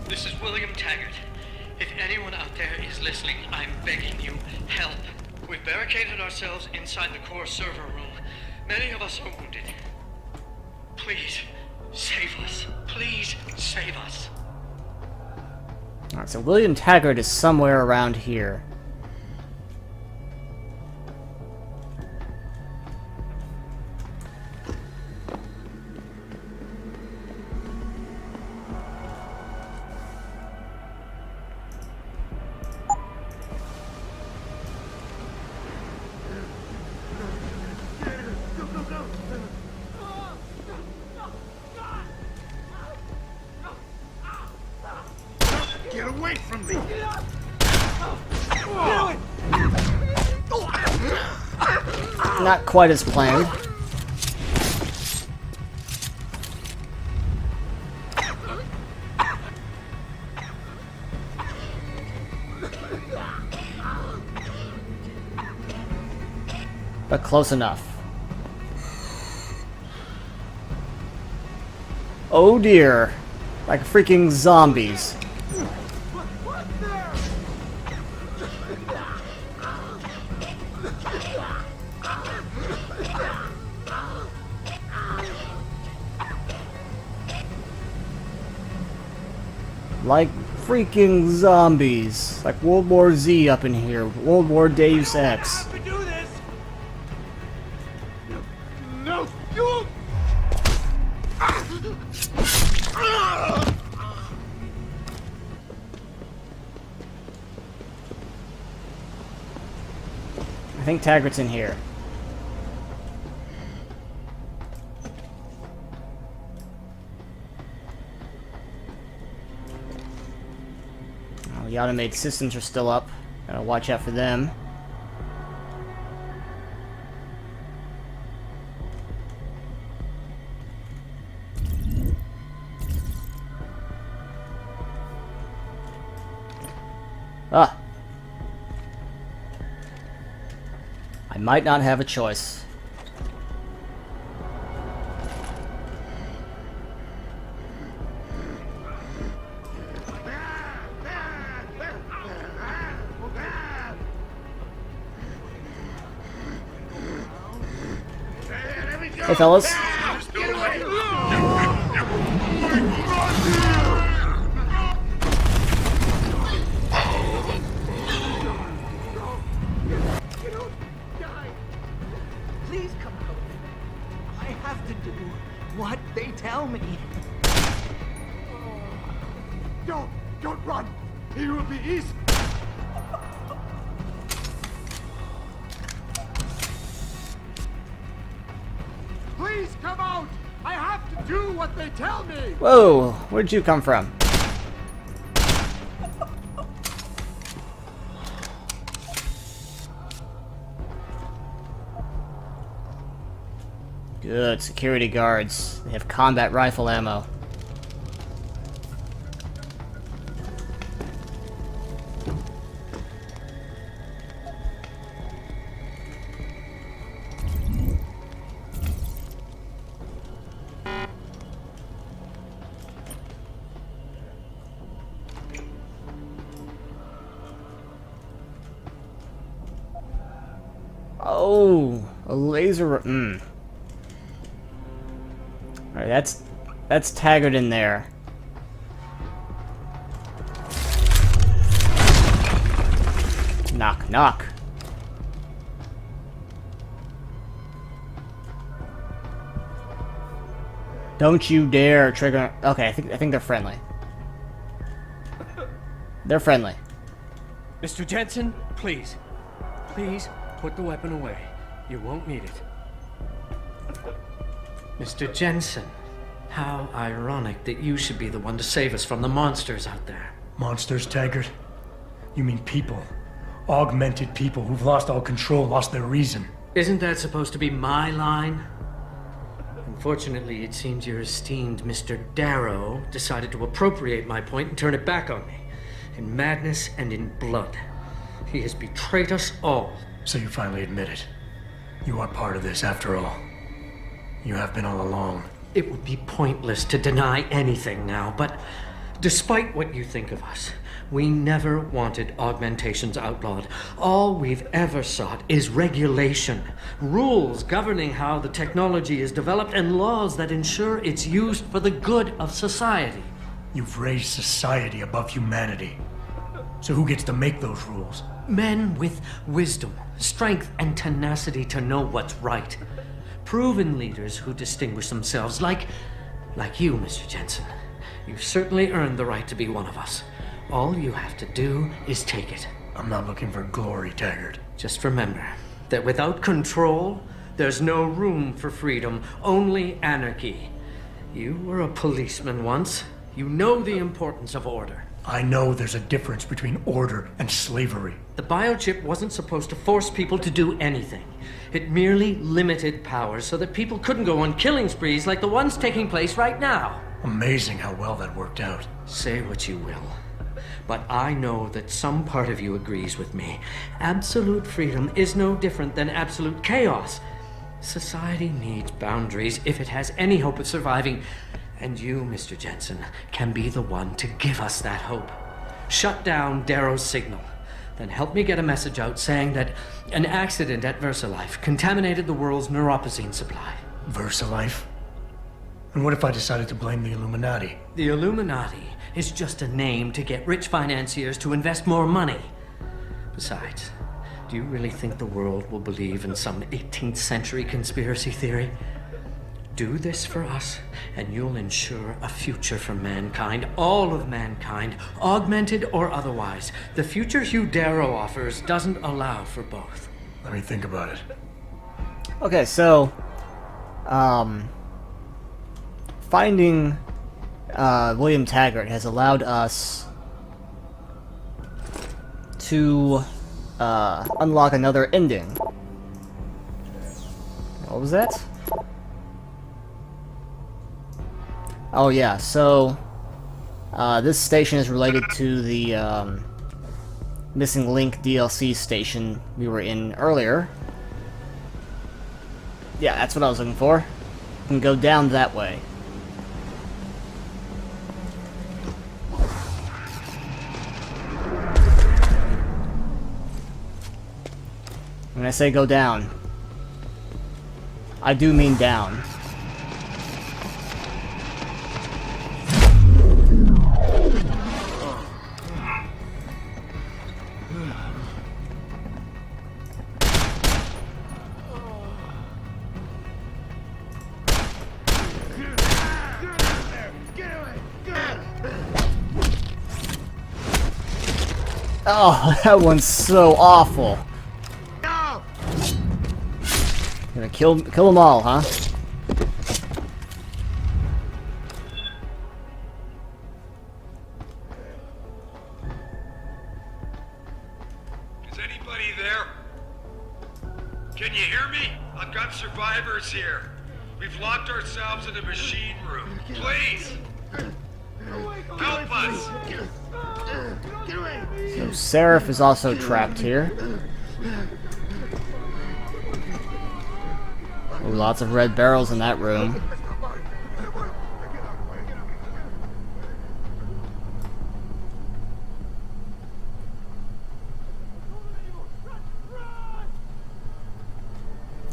This is William Taggart. If anyone out there is listening, I'm begging you, help. We've barricaded ourselves inside the core server room. Many of us are wounded. Please, save us. Please, save us. Alright, so William Taggart is somewhere around here. Get away from me! Not quite as planned. But close enough. Oh dear. Like freaking zombies. Like freaking zombies. Like World War Z up in here. World War Deus Ex. No, you! I think Taggart's in here. Oh, the automated systems are still up. Gotta watch out for them. Ah! I might not have a choice. Hey, fellas. Please come home. I have to do what they tell me. Don't run! He will be easy! Please come out! I have to do what they tell me! Whoa, where'd you come from? Good, security guards. They have combat rifle ammo. Oh, a laser. Alright, that's Taggart in there. Knock, knock. Don't you dare trigger. Okay, I think they're friendly. They're friendly. Mr. Jensen, please. Please put the weapon away. You won't need it. Mr. Jensen, how ironic that you should be the one to save us from the monsters out there. Monsters, Taggart? You mean people. Augmented people who've lost all control, lost their reason. Isn't that supposed to be my line? Unfortunately, it seems your esteemed Mr. Darrow decided to appropriate my point and turn it back on me. In madness and in blood. He has betrayed us all. So you finally admit it. You are part of this, after all. You have been all along. It would be pointless to deny anything now, but Despite what you think of us, we never wanted augmentations outlawed. All we've ever sought is regulation, rules governing how the technology is developed, and laws that ensure it's used for the good of society. You've raised society above humanity. So who gets to make those rules? Men with wisdom, strength, and tenacity to know what's right. Proven leaders who distinguish themselves, like you, Mr. Jensen. You've certainly earned the right to be one of us. All you have to do is take it. I'm not looking for glory, Taggart. Just remember that without control, there's no room for freedom, only anarchy. You were a policeman once. You know the importance of order. I know there's a difference between order and slavery. The biochip wasn't supposed to force people to do anything. It merely limited powers so that people couldn't go on killing sprees like the ones taking place right now. Amazing how well that worked out. Say what you will, but I know that some part of you agrees with me. Absolute freedom is no different than absolute chaos. Society needs boundaries if it has any hope of surviving. And you, Mr. Jensen, can be the one to give us that hope. Shut down Darrow's signal. Then help me get a message out saying that an accident at VersaLife contaminated the world's neuropozyne supply. VersaLife? And what if I decided to blame the Illuminati? The Illuminati is just a name to get rich financiers to invest more money. Besides, do you really think the world will believe in some 18th century conspiracy theory? Do this for us, and you'll ensure a future for mankind, all of mankind, augmented or otherwise. The future Hugh Darrow offers doesn't allow for both. Let me think about it. Okay, so, finding William Taggart has allowed us to unlock another ending. What was that? Oh yeah, so this station is related to the Missing Link DLC station we were in earlier. Yeah, that's what I was looking for. You can go down that way. When I say go down, I do mean down. Oh, that one's so awful. Gonna kill them all, huh? Is anybody there? Can you hear me? I've got survivors here. We've locked ourselves in a machine room. Please! Help us! So Seraph is also trapped here. Ooh, lots of red barrels in that room.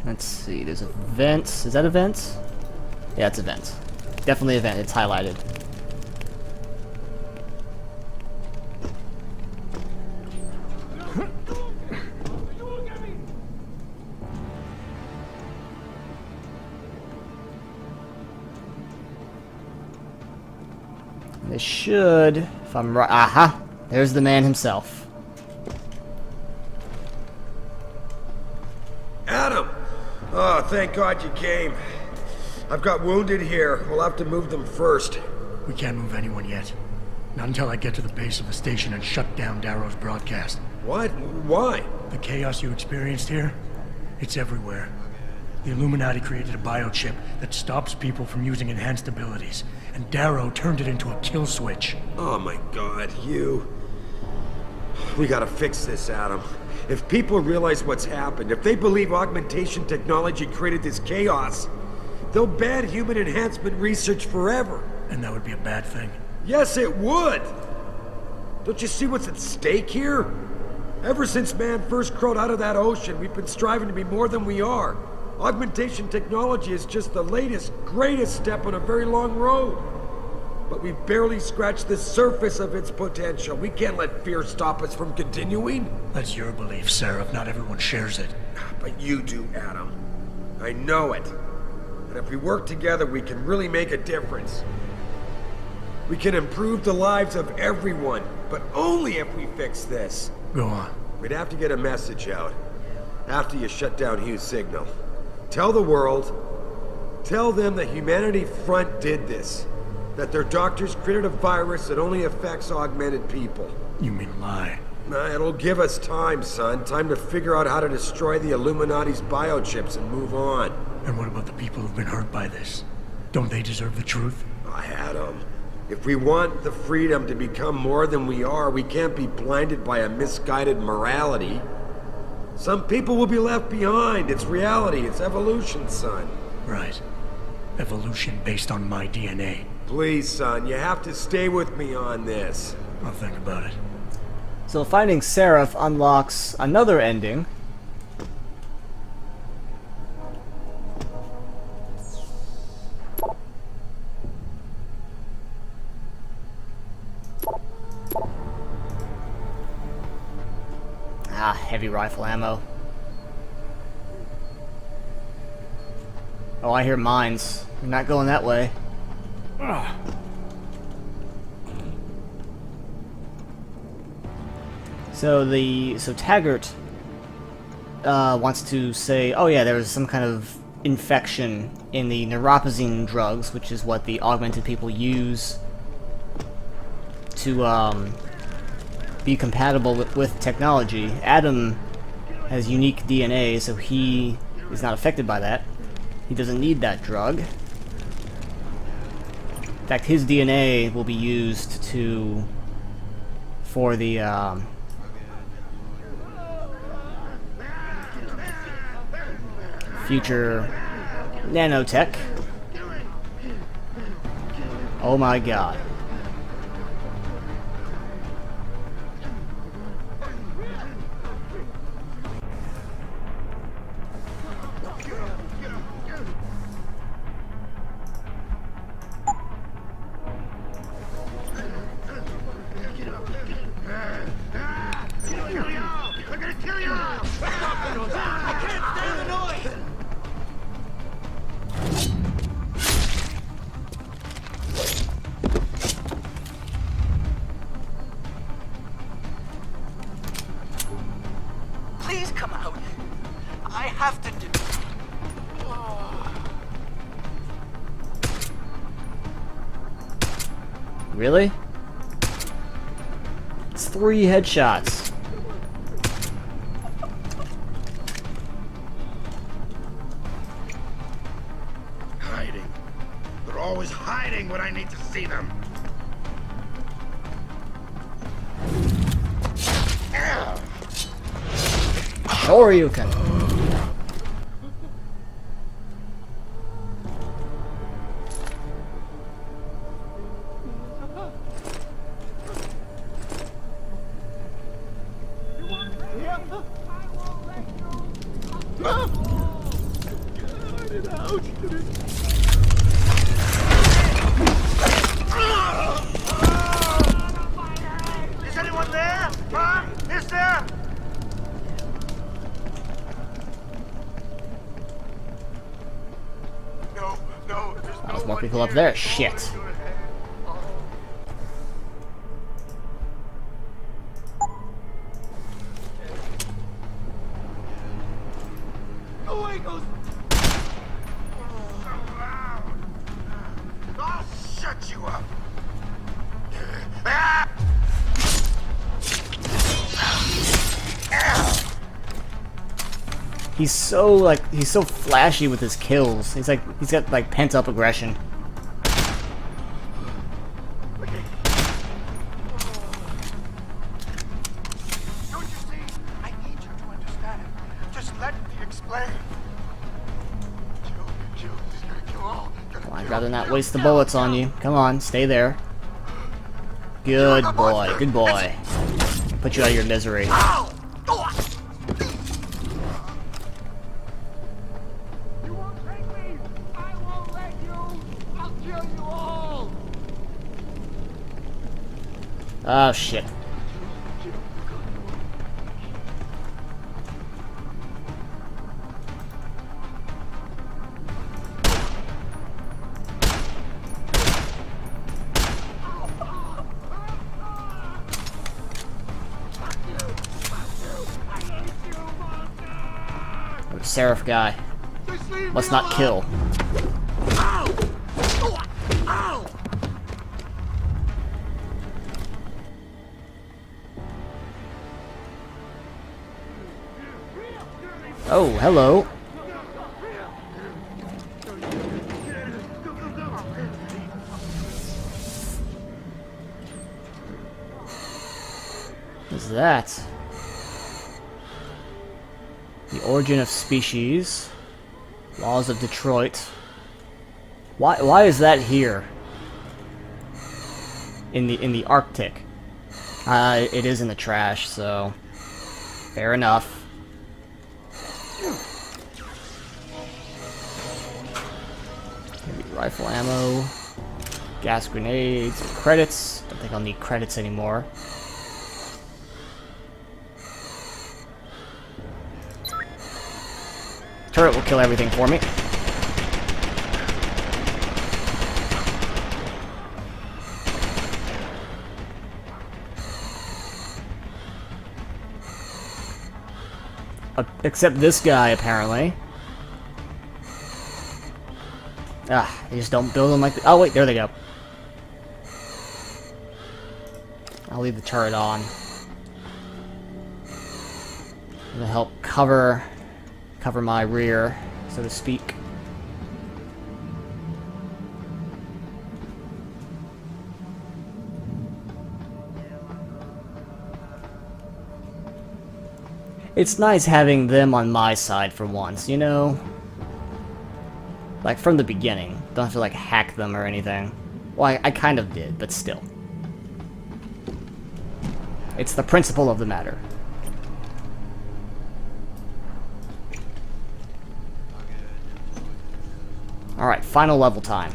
Let's see, there's a vent. Is that a vent? Yeah, it's a vent. Definitely a vent, it's highlighted. They should, if I'm right. Aha! There's the man himself. Adam! Oh, thank God you came. I've got wounded here. We'll have to move them first. We can't move anyone yet. Not until I get to the base of the station and shut down Darrow's broadcast. What? Why? The chaos you experienced here, it's everywhere. The Illuminati created a biochip that stops people from using enhanced abilities, and Darrow turned it into a kill switch. Oh my God, you... We gotta fix this, Adam. If people realize what's happened, if they believe augmentation technology created this chaos, they'll ban human enhancement research forever. And that would be a bad thing. Yes, it would! Don't you see what's at stake here? Ever since man first crawled out of that ocean, we've been striving to be more than we are. Augmentation technology is just the latest, greatest step on a very long road. But we've barely scratched the surface of its potential. We can't let fear stop us from continuing. That's your belief, Seraph. Not everyone shares it. But you do, Adam. I know it. And if we work together, we can really make a difference. We can improve the lives of everyone, but only if we fix this. Go on. We'd have to get a message out after you shut down Hugh's signal. Tell the world, tell them the Humanity Front did this. That their doctors created a virus that only affects augmented people. You mean lie? It'll give us time, son. Time to figure out how to destroy the Illuminati's biochips and move on. And what about the people who've been hurt by this? Don't they deserve the truth? Adam, if we want the freedom to become more than we are, we can't be blinded by a misguided morality. Some people will be left behind. It's reality. It's evolution, son. Right. Evolution based on my DNA. Please, son, you have to stay with me on this. I'll think about it. So finding Seraph unlocks another ending. Heavy rifle ammo. Oh, I hear mines. You're not going that way. Ugh. So Taggart wants to say, oh yeah, there was some kind of infection in the neuropozyne drugs, which is what the augmented people use to be compatible with technology. Adam has unique DNA, so he is not affected by that. He doesn't need that drug. In fact, his DNA will be used for the future nanotech. Oh my god. Please come out. I have to do... Really? It's 3 headshots. Hiding. They're always hiding when I need to see them. Or you can. Is anyone there? Huh? Is there? No, there's no There's more one people up here. there. Shit. Away goes. So loud. I'll shut you up. Ah! He's so flashy with his kills. He's got like pent up aggression. Don't you see? I need you to understand. Just let me explain. Kill. He's gonna kill all. Come on, rather not waste the bullets on you. Come on, stay there. Good boy, good boy. Put you out of your misery. Oh shit. Seraph guy. Must not kill. Oh, hello. What's that? The origin of species. Laws of Detroit. Why is that here? In the Arctic. It is in the trash, so fair enough. Maybe rifle ammo, gas grenades, credits. Don't think I'll need credits anymore. Turret will kill everything for me. Except this guy, apparently. Ah, they just don't build them like... Oh, wait, there they go. I'll leave the turret on. It'll help cover my rear, so to speak. It's nice having them on my side for once, you know? Like, from the beginning. Don't have to, like, hack them or anything. Well, I kind of did, but still. It's the principle of the matter. Alright, final level time.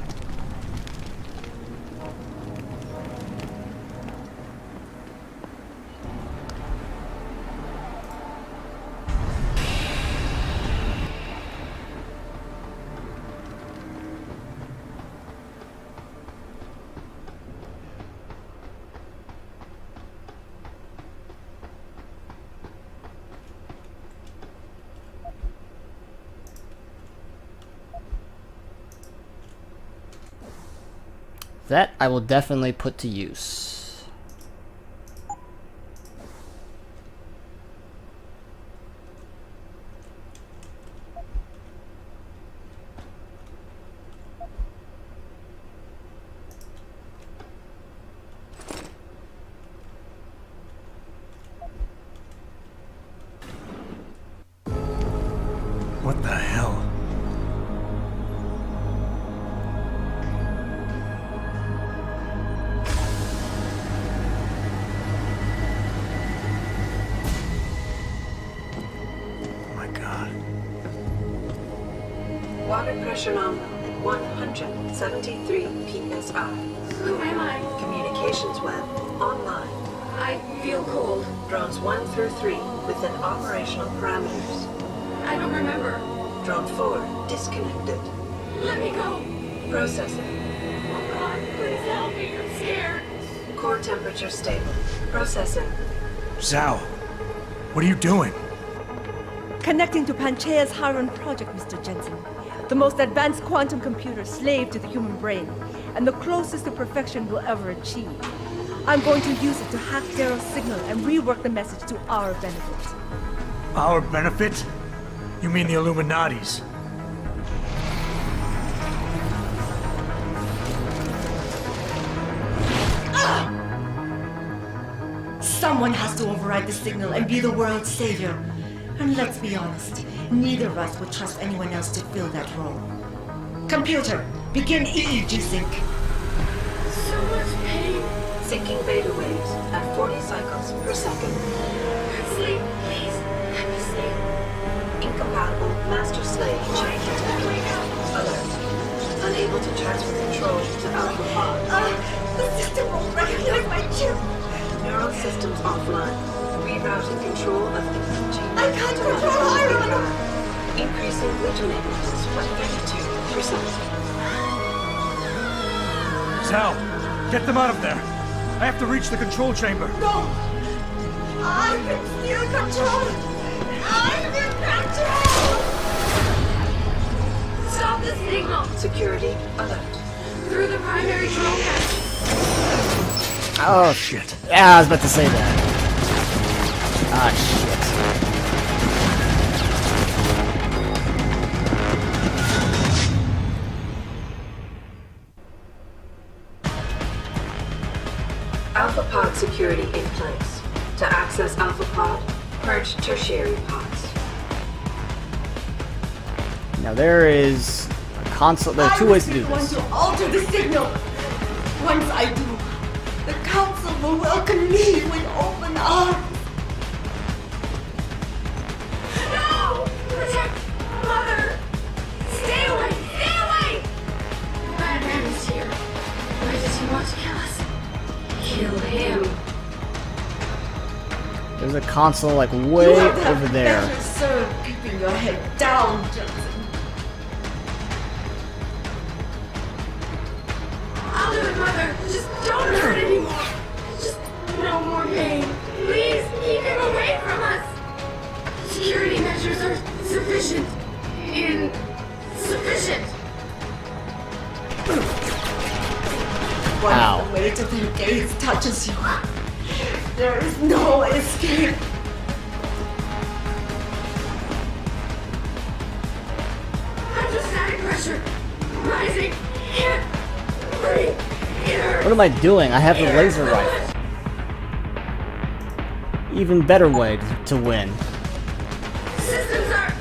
That I will definitely put to use. What the hell? Water pressure nominal at 173 psi. Who am I? Communications web online. I feel cold. Drones 1 through 3 within operational parameters. I don't remember. Drone 4 disconnected. Let me go. Processing. Oh God, please help me. I'm scared. Core temperature stable. Processing. Zhao, what are you doing? Connecting to Panchaea's Hiron project, Mr. Jensen. The most advanced quantum computer slave to the human brain, and the closest to perfection we'll ever achieve. I'm going to use it to hack Darrow's signal and rework the message to our benefit. Our benefit? You mean the Illuminati's? Someone has to override the signal and be the world's savior. And let's be honest, neither of us would trust anyone else to fill that role. Computer, begin EEG sync. So much pain. Syncing beta waves at 40 cycles per second. Sleep, please. Let me sleep. Incompatible master-slave chain detected. Alert. Unable to transfer control to Alpha Pod. The system will recognize my chip. Neural systems offline. Rerouting control of EEG. I can't control Iron. Increasing glutamate by 32%. Sal, get them out of there. I have to reach the control chamber. No! I can still control it! I'm in control! Stop the signal. Security alert. Through the primary control hatch. Oh shit. Yeah, I was about to say that. Ah shit. Alpha Pod security in place. To access Alpha Pod, purge tertiary pods. Now there is a console. There are two ways to do Want this. to alter the signal. Once I do, the council will welcome me with open arms. No! Protect Mother! Stay away! Stay away! Bad man is here. Why does he want to kill us? Kill him. There's a console like way You have over there. better served keeping your head down, Johnson. I'll do it, Mother. Just don't hurt anymore. Just no more pain. Please keep him away from us. Security measures are sufficient. Insufficient. Once Ow. the weight of their gaze touches you, there is no escape. Hydrostatic pressure rising. Can't breathe. It hurts. What am I doing? I have the laser rifle. Even better way to win. Systems are.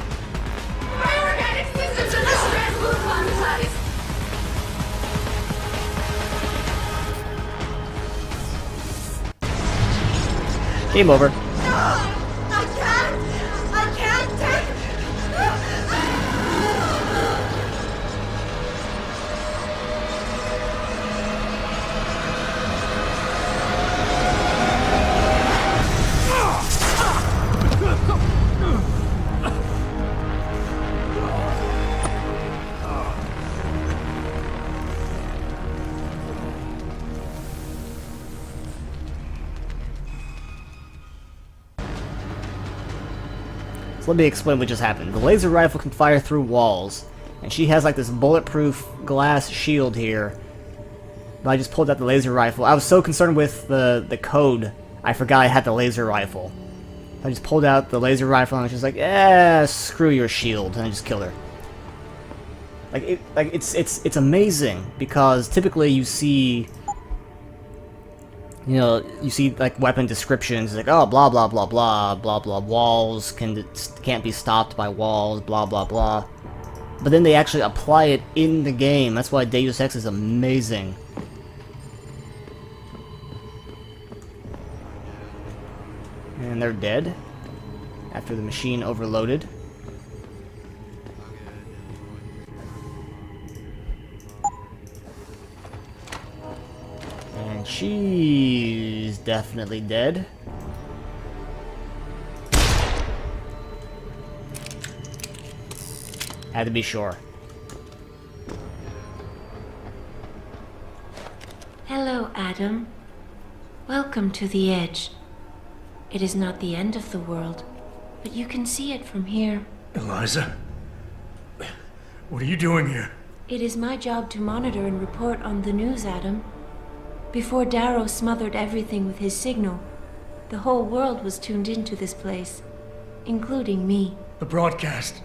My organic systems are distressful upon the bodies. Game over. I can't take. Let me explain what just happened. The laser rifle can fire through walls, and she has like this bulletproof glass shield here. But I just pulled out the laser rifle. I was so concerned with the code, I forgot I had the laser rifle. I just pulled out the laser rifle and I was just like, screw your shield, and I just killed her. It's amazing because typically you see, you know, like weapon descriptions like, oh, blah blah blah blah blah blah, walls can't be stopped by walls, blah blah blah. But then they actually apply it in the game. That's why Deus Ex is amazing. And they're dead after the machine overloaded. And she's definitely dead. Had to be sure. Hello, Adam. Welcome to the Edge. It is not the end of the world, but you can see it from here. Eliza? What are you doing here? It is my job to monitor and report on the news, Adam. Before Darrow smothered everything with his signal, the whole world was tuned into this place, including me. The broadcast.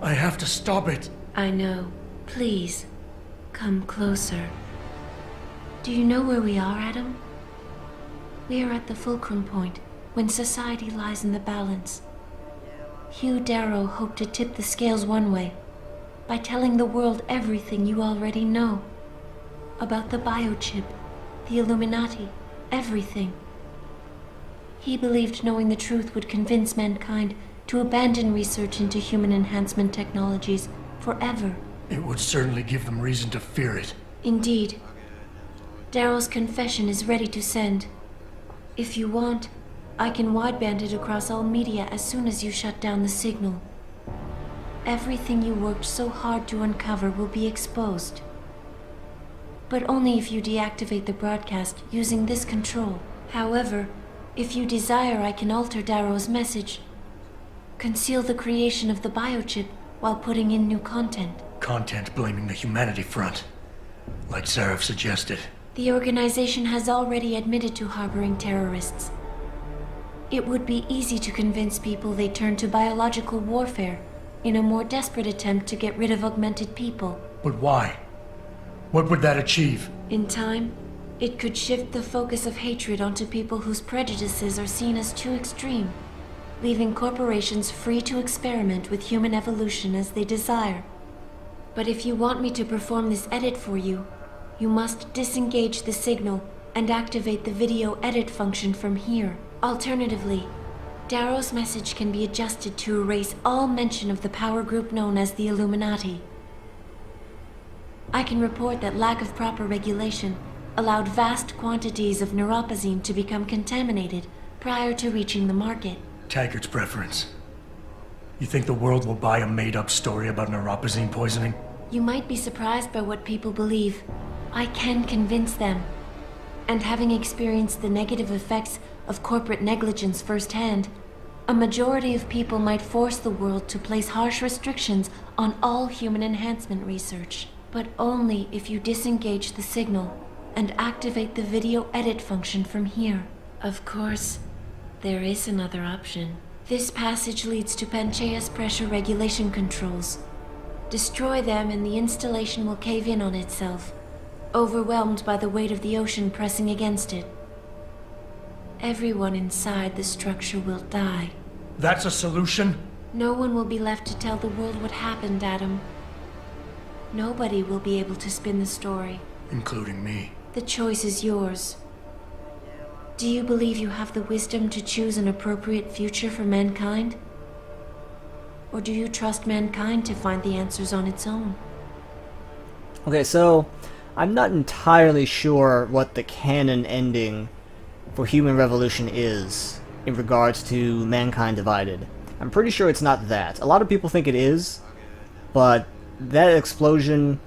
I have to stop it. I know. Please, come closer. Do you know where we are, Adam? We are at the fulcrum point, when society lies in the balance. Hugh Darrow hoped to tip the scales one way, by telling the world everything you already know. About the biochip, the Illuminati, everything. He believed knowing the truth would convince mankind to abandon research into human enhancement technologies forever. It would certainly give them reason to fear it. Indeed. Darrow's confession is ready to send. If you want, I can wideband it across all media as soon as you shut down the signal. Everything you worked so hard to uncover will be exposed. But only if you deactivate the broadcast using this control. However, if you desire, I can alter Darrow's message. Conceal the creation of the biochip while putting in new content. Content blaming the humanity front, like Seraph suggested. The organization has already admitted to harboring terrorists. It would be easy to convince people they turn to biological warfare in a more desperate attempt to get rid of augmented people. But why? What would that achieve? In time, it could shift the focus of hatred onto people whose prejudices are seen as too extreme, leaving corporations free to experiment with human evolution as they desire. But if you want me to perform this edit for you, you must disengage the signal and activate the video edit function from here. Alternatively, Darrow's message can be adjusted to erase all mention of the power group known as the Illuminati. I can report that lack of proper regulation allowed vast quantities of neuropozyne to become contaminated prior to reaching the market. Taggart's preference. You think the world will buy a made-up story about neuropozyne poisoning? You might be surprised by what people believe. I can convince them. And having experienced the negative effects of corporate negligence firsthand, a majority of people might force the world to place harsh restrictions on all human enhancement research. But only if you disengage the signal and activate the video edit function from here. Of course, there is another option. This passage leads to Panchaea's pressure regulation controls. Destroy them and the installation will cave in on itself, overwhelmed by the weight of the ocean pressing against it. Everyone inside the structure will die. That's a solution? No one will be left to tell the world what happened, Adam. Nobody will be able to spin the story. Including me. The choice is yours. Do you believe you have the wisdom to choose an appropriate future for mankind? Or do you trust mankind to find the answers on its own? Okay, so I'm not entirely sure what the canon ending for Human Revolution is in regards to Mankind Divided. I'm pretty sure it's not that. A lot of people think it is, but that explosion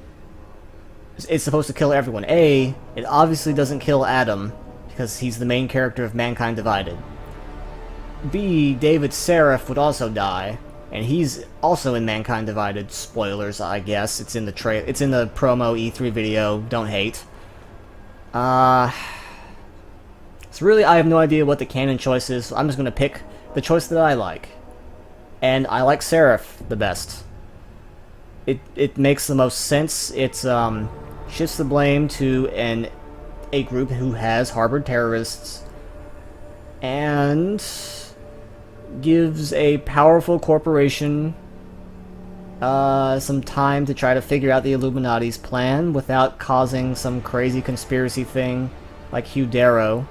is supposed to kill everyone. A, it obviously doesn't kill Adam, because he's the main character of Mankind Divided. B, David Seraph would also die, and he's also in Mankind Divided. Spoilers, I guess. It's in the promo E3 video. Don't hate. So really, I have no idea what the canon choice is. So I'm just gonna pick the choice that I like, and I like Seraph the best. It makes the most sense. It's shifts the blame to a group who has harbored terrorists, and gives a powerful corporation some time to try to figure out the Illuminati's plan without causing some crazy conspiracy thing like Hugh Darrow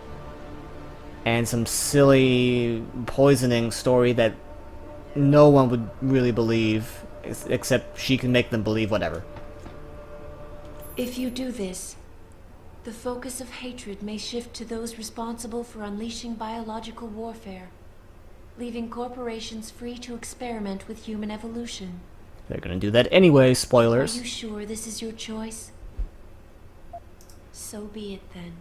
and some silly poisoning story that no one would really believe, except she can make them believe whatever. If you do this, the focus of hatred may shift to those responsible for unleashing biological warfare, leaving corporations free to experiment with human evolution. They're gonna do that anyway, spoilers. Are you sure this is your choice? So be it then.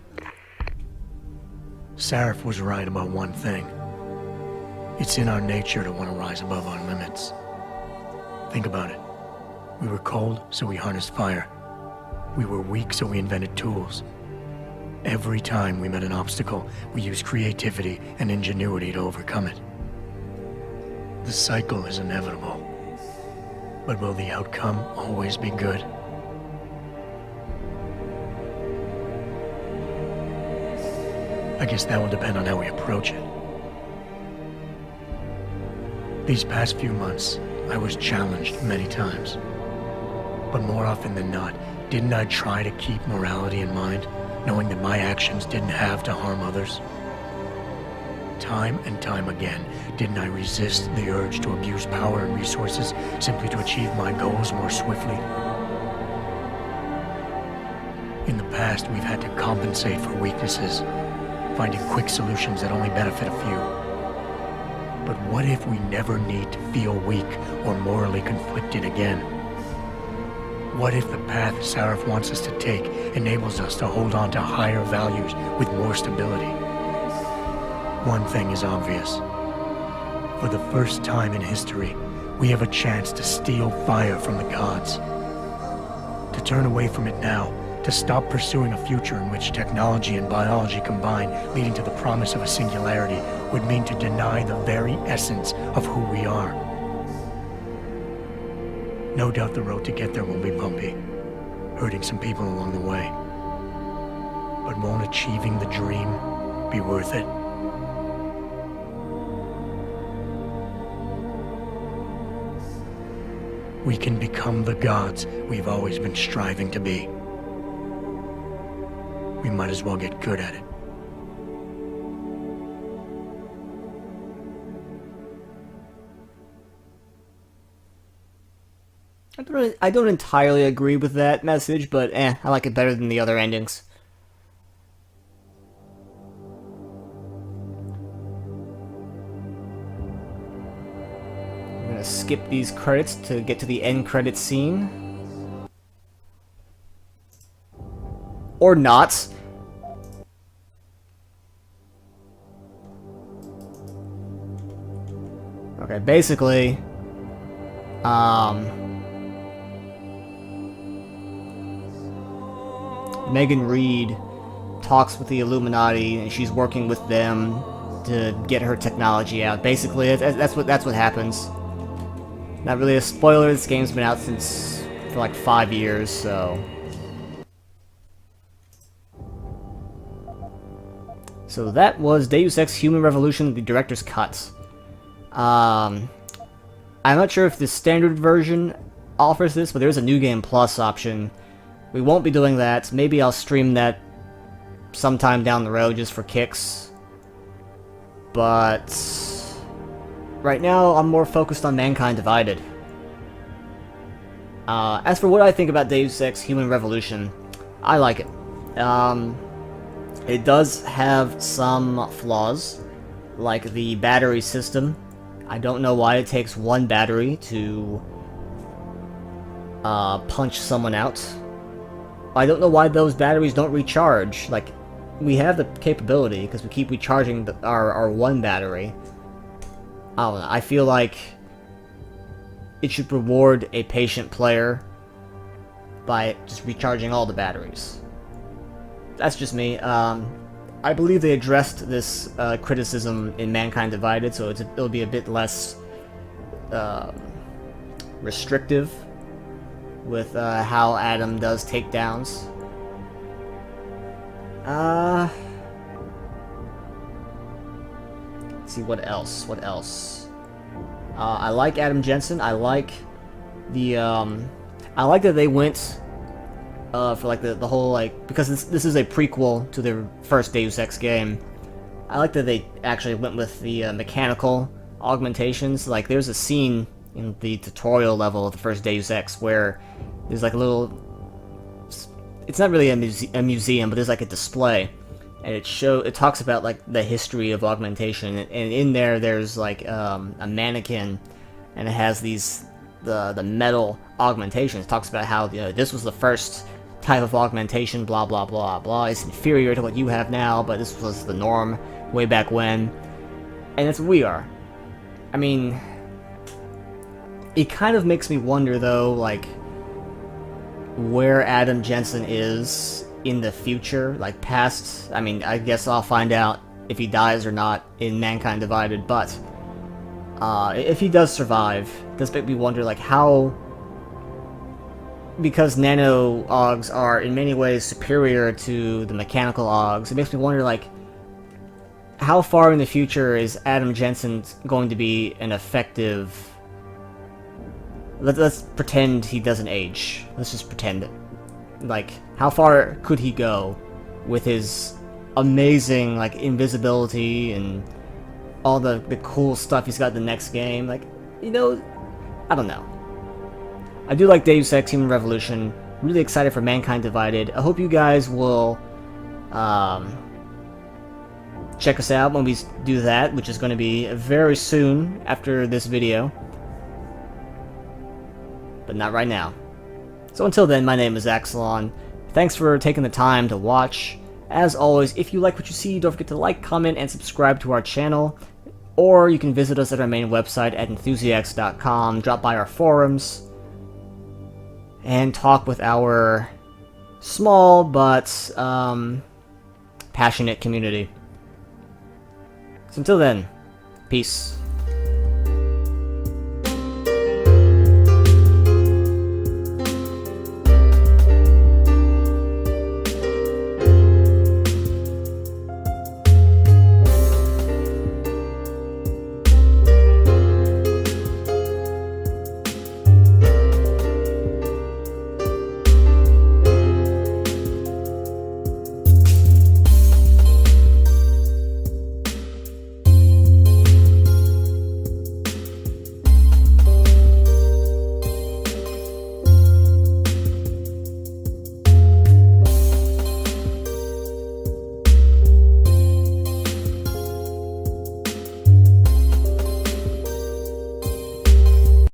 Seraph was right about one thing. It's in our nature to want to rise above our limits. Think about it. We were cold, so we harnessed fire. We were weak, so we invented tools. Every time we met an obstacle, we used creativity and ingenuity to overcome it. The cycle is inevitable. But will the outcome always be good? I guess that will depend on how we approach it. These past few months, I was challenged many times. But more often than not, didn't I try to keep morality in mind, knowing that my actions didn't have to harm others? Time and time again, didn't I resist the urge to abuse power and resources simply to achieve my goals more swiftly? In the past, we've had to compensate for weaknesses, finding quick solutions that only benefit a few. But what if we never need to feel weak or morally conflicted again? What if the path Sarif wants us to take enables us to hold on to higher values with more stability? One thing is obvious. For the first time in history, we have a chance to steal fire from the gods. To turn away from it now, to stop pursuing a future in which technology and biology combine, leading to the promise of a singularity, would mean to deny the very essence of who we are. No doubt the road to get there will be bumpy, hurting some people along the way. But won't achieving the dream be worth it? We can become the gods we've always been striving to be. We might as well get good at it. I don't entirely agree with that message, but I like it better than the other endings. I'm gonna skip these credits to get to the end credit scene. Or not. Okay, basically, Megan Reed talks with the Illuminati, and she's working with them to get her technology out. Basically, that's what happens. Not really a spoiler. This game's been out for like 5 years, so. So that was Deus Ex Human Revolution, the director's cut. I'm not sure if the standard version offers this, but there's a New Game Plus option. We won't be doing that. Maybe I'll stream that sometime down the road just for kicks. But right now, I'm more focused on Mankind Divided. As for what I think about Deus Ex Human Revolution, I like it. It does have some flaws, like the battery system. I don't know why it takes one battery to punch someone out. I don't know why those batteries don't recharge. Like, we have the capability, because we keep recharging our one battery. I don't know, I feel like it should reward a patient player by just recharging all the batteries. That's just me. I believe they addressed this criticism in Mankind Divided, so it'll be a bit less restrictive with how Adam does takedowns. Let's see, what else? What else? I like Adam Jensen. I like the I like that they went for like the whole, like, because this is a prequel to the first Deus Ex game. I like that they actually went with the mechanical augmentations. Like, there's a scene in the tutorial level of the first Deus Ex where there's like a little, it's not really a museum, but there's like a display, and it talks about like the history of augmentation, and in there's like a mannequin, and it has the metal augmentations. It talks about how this was the first type of augmentation, blah blah blah blah. It's inferior to what you have now, but this was the norm way back when, and that's what we are. I mean, it kind of makes me wonder though, like, where Adam Jensen is in the future, like past. I mean, I guess I'll find out if he dies or not in Mankind Divided, but if he does survive, it does make me wonder, like, how, because nano augs are in many ways superior to the mechanical augs, it makes me wonder, like, how far in the future is Adam Jensen going to be an effective let's pretend he doesn't age. Let's just pretend it. Like, how far could he go with his amazing, like, invisibility and all the cool stuff he's got in the next game? Like, you know, I don't know. I do like Deus Ex Human Revolution. Really excited for Mankind Divided. I hope you guys will check us out when we do that, which is going to be very soon after this video. But not right now. So until then, my name is Axelon. Thanks for taking the time to watch. As always, if you like what you see, don't forget to like, comment, and subscribe to our channel. Or you can visit us at our main website at Enthusiacs.com, drop by our forums, and talk with our small but passionate community. So until then, peace.